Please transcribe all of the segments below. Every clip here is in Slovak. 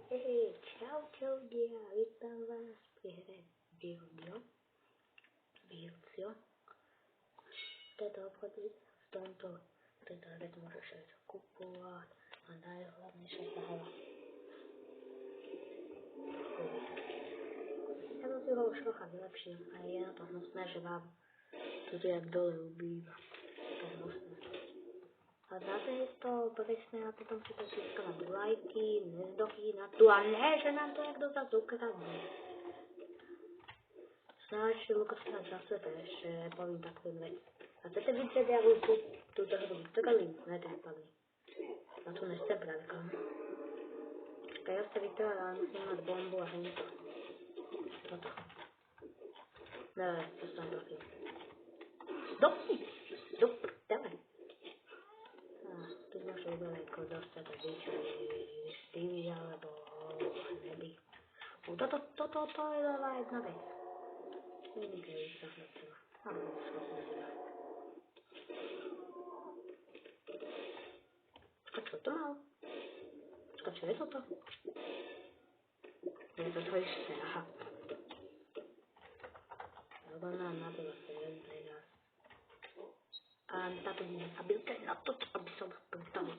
Čau ľudia, vítam vás pri hre Biocio. V tejto hre to môžeš aj kupovať a najhlavnejšia sa hra. Ja som si ho už trocha vylepšil a je na to hnusné, že vám tu jak dole ubýva. To je hnusné. A za tejto presne a potom si to získam lajky, nezdochý na tu a ne, že nám to jak dozadu ukradne. Snáď Lukas nás zase ešte poviem takú vec. A chcete vidieť, ja túto hru vytrali, netrpali. A tu nechcem pravkom. Keď ja ste vytrali, ale musím mať bombu a hento. Toto. Ne, to som taký. Stop, dávaj. Tu môžu uberať, ako dostať a byť Stevie alebo Neby. Toto je nová jedna vec. Vidíte, že sa hrotila. Ale schopný si dať. Čo to mal? Čo je toto? Je to isté, aha. Lebo nám nabila sa jeden teraz. A táto nestabilka je na to, aby som predstavil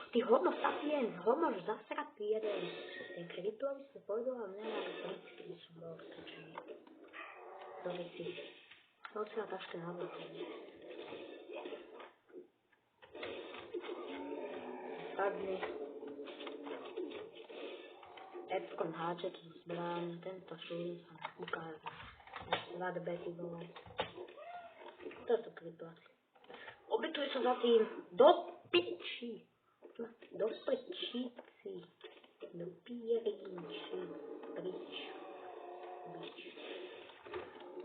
ty homo sapiens, homo zasratý jeden. Ten kryptový sa povedal a mňa ako politicky by som bol skočený. Do veci. Odsela taška na vrchu. Spadni. Epcon háčet zbraň, tento šúr sa ukáže. Svadbe ty vole. To sú kryptovací. Obetuj sa za tým do piči. Do pičíci. Do pierínči. Prič. Bič.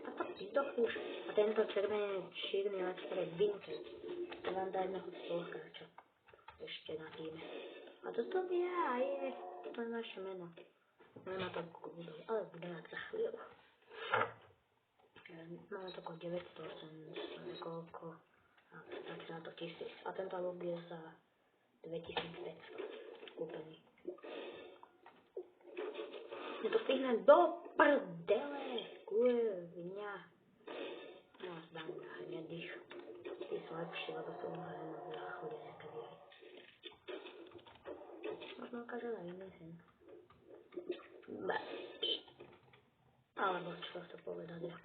A to pizdoch už. A tento čierny let's Vinted. To vám dá jedného spoluhráča. Ešte na týme. A toto je. To je naše meno. Nemá to budú, ale bude mať za chvíľu. Máme to ako 980, koľko. A stačí na to 1000. A tento luk je za 2500 kúpený. Je to stihne do prdele, kurňa. No, zdám na hnedých. Ty sú lepšie, lebo sú mnohé na záchode nejaké aj. Možno ukážem aj iný sen. Alebo čo sa povedať, jak.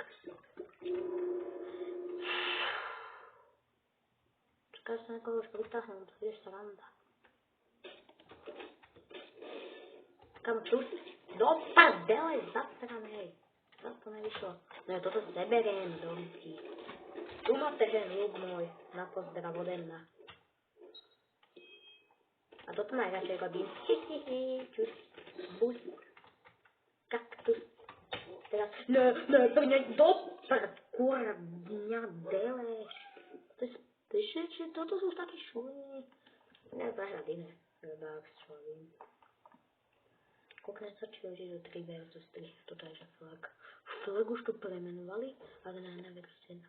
Čaká sa niekoho už pritáhnem, to je sranda. Kam čusi? Do prdele, zasranej. Zas to nevyšlo. No toto seberiem do ruky. Tu máte ten luk môj, na pozdrav ode mňa. A toto najradšej robím. Čus, bus, kaktus. Teraz, ne, do kurňa dele. Toto sú takí šúni. Nezahrať iné. Rebák s čovým. Koľko sa či už idú 3 versus 3. Toto je že flag. Flag už tu premenovali, ale na versen.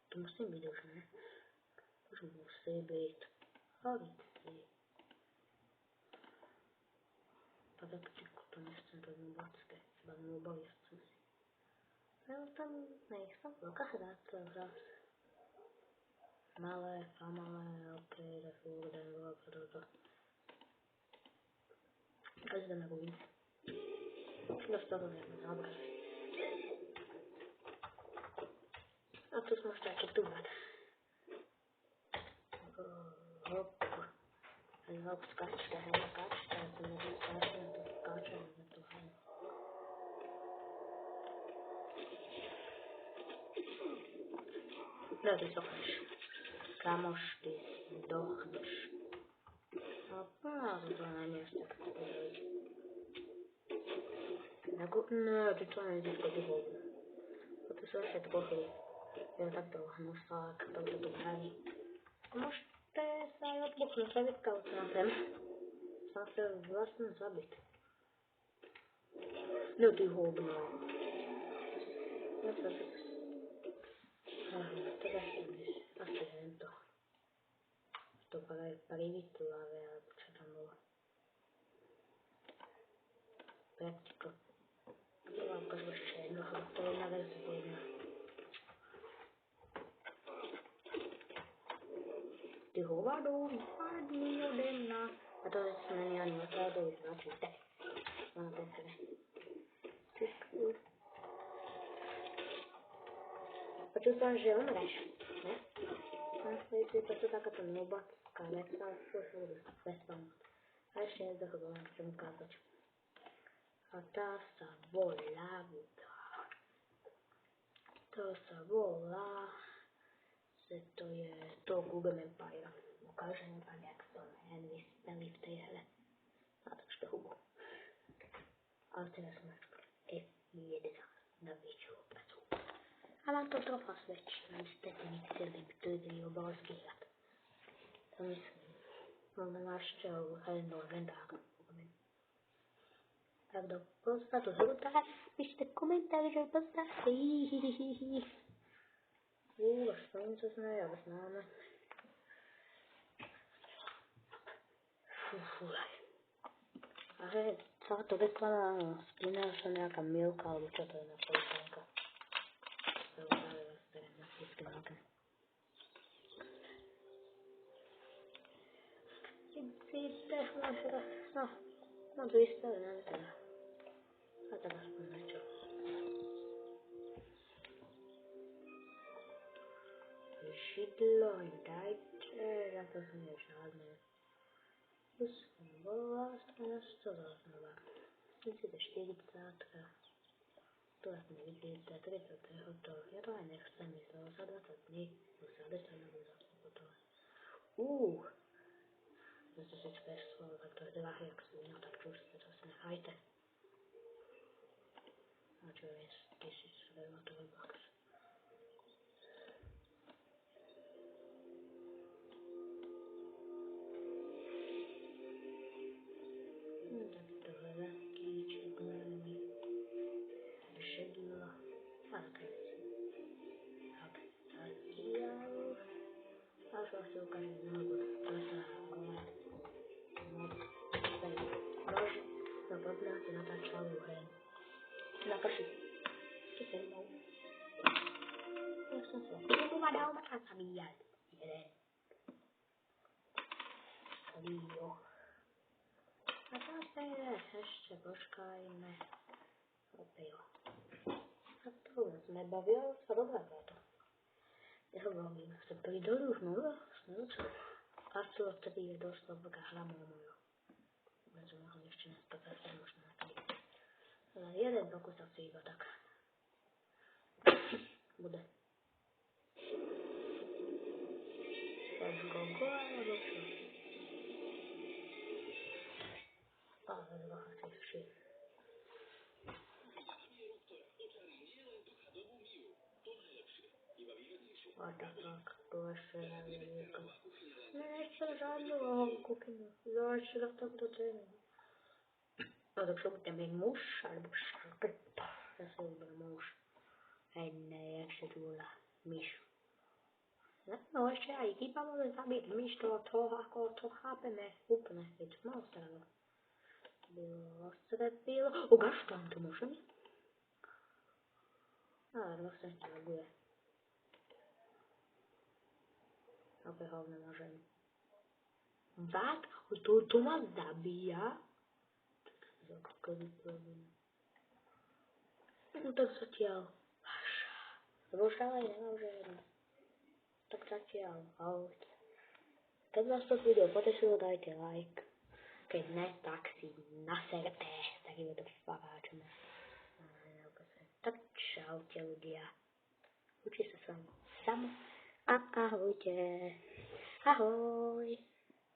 To musí byť už, ne? Už musí byť. Hovici. Padakčiku, to nechcem to nubácké. Iba nubovi chcem si. Ale tam nechcem veľká hráca hra. Malé, famalé, okej, refúrden, veľká toto. Každé na ruin. Dostalo neviem, dobre. A tu sme už také tu mať. Hop. Hop, skačka, hej, skačka. Ja to neviem, skačka, na to skačka, na to hej. No, ty sochneš. Kamoš, ty dochneš. No, to najmieste. No, ty čo nezísko, ty hovno. To sú ešte trochy. Ja takto hnusák, to tu hraní. Môžete sa aj odbuchnúť, sa vytkal na zem. Som sa vlastne zabiť. No, ty hovno. No, to je. Teraz asi hento. To práve privitlavé, alebo čo tam bolo. Praktika. To vám ukážu ešte jedno, to je na verzi jedna. Ty hovado, vypadni ode mňa. A to není ani opravdu už načíte. Ono to chce. Počul som, že umreš, ne? Je to takáto nobacká vec, ale čo sa bude bezpamať. A ešte jedno vám chcem ukázať. A tá sa volá voda. To sa volá, že to je to Google Empire. Ukážem vám, jak to vyspeli v tej hre. A tak to hubo. Ale teraz máčka F11 na väčšiu obrazu. A mám to trocha svedčí, aby ste nechceli byť obrovský hrad. To myslím. Máme našťou hernou legendárnu. Tak do podstatu zhrutá, píšte komentári, že podstatí. Až to známe, ale známe. Fúfúľaj. A že celá to reklama spína sa nejaká milka, alebo čo to je na poličanka. To je práve vás teraz na poličanka. No to vystavé, neviem teda. A tak aspoň niečo. Židlo, dajte, za to som je žádne. Už som bola, teraz to znova. 40, to asi nevidíte, 30 je hotové. Ja to aj nechcem ísť, lebo za 20 dní, už za 10 dní bude zase hotové. Zase si speslo, tak to je drahé, jak svíňa, tak čo už ste zase nechajte. A čo je 1000 hotový box. Čo ukážem znovu, to sa volá nož na podľahne natáčavú hej. Na prši. Čo sa mnou? Ja som sa povadal a zabíjať. Jeden. Zabíjo. A zase ešte počkajme. Opio. A to sme bavili sa dobrá to. Ja hovorím, sa pridolu už nula. Arturo 3 je dosť veľká hra moja. Bez ho ešte na 100% možno na 3. Ale jeden pokus asi iba tak. Bude. Let's go, alebo čo? Ale dvacha si a tak, to ešte neviem. Ešte žádnou kuchyňu. Ešte raz tak do témy. No tak čo budeme muž, alebo šarpeta. Ja sa vyberám muž. Aj ne, jak sa tu volá. Myš. No ešte aj iba môžem zabiť myš, to ako to chápeme úplne. Je to malo stranu. Bylo ostrepilo. Ukáž tam to môžem? Ale vlastne to bude. Opäť hovno môžem. Vák, to ma zabíja. No tak zatiaľ. Lebo už ale nemôžem. Tak zatiaľ. Keď vás to video potešilo, dajte like. Keď ne, tak si naserte. Taký to faváčme. Tak čaute ľudia. Učí sa s vami. Samo. A ahojte. Ahoj.